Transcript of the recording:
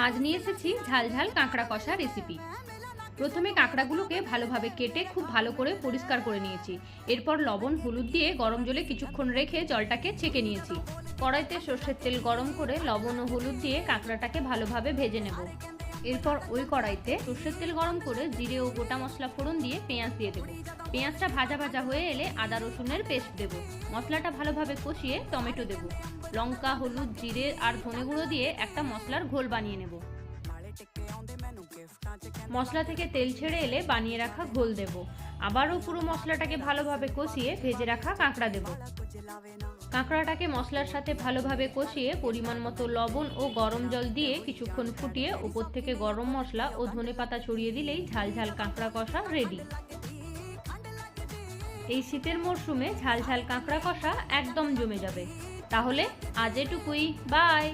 আজ নিয়ে এসেছি ঝাল ঝাল কাঁকড়া কষা রেসিপি। প্রথমে কাঁকড়াগুলোকে ভালোভাবে কেটে খুব ভালো করে পরিষ্কার করে নিয়েছি। এরপর লবণ হলুদ দিয়ে গরম জলে কিছুক্ষণ রেখে জলটাকে ছেঁকে নিয়েছি। কড়াইতে সর্ষের তেল গরম করে লবণ ও হলুদ দিয়ে কাঁকড়াটাকে ভালোভাবে ভেজে নেব। এরপর ওই কড়াইতে সর্ষের তেল গরম করে জিরে ও গোটা মশলা ফোড়ন দিয়ে পেঁয়াজ দিয়ে দেবো। পেঁয়াজটা ভাজা ভাজা হয়ে এলে আদা রসুনের পেস্ট দেবো। মশলাটা ভালোভাবে কষিয়ে টমেটো দেবো। লঙ্কা, হলুদ, জিরে আর ধনে গুঁড়ো দিয়ে একটা মশলার ঘোল বানিয়ে নেব। মশলা থেকে তেল ছেড়ে এলে বানিয়ে রাখা ঘোল দেব। আবারও পুরো মশলাটাকে ভালোভাবে কষিয়ে ভেজে রাখা কাঁকড়া দেব। কাঁকড়াটাকে মশলার সাথে ভালোভাবে কষিয়ে পরিমাণ মতো লবণ ও গরম জল দিয়ে কিছুক্ষণ ফুটিয়ে উপর থেকে গরম মশলা ও ধনেপাতা ছড়িয়ে দিলেই ঝাল ঝাল কাঁকড়া কষা রেডি। এই শীতের মরশুমে ঝাল ঝাল কাঁকড়া কষা একদম জমে যাবে। তাহলে আজ এটুকুই, বাই।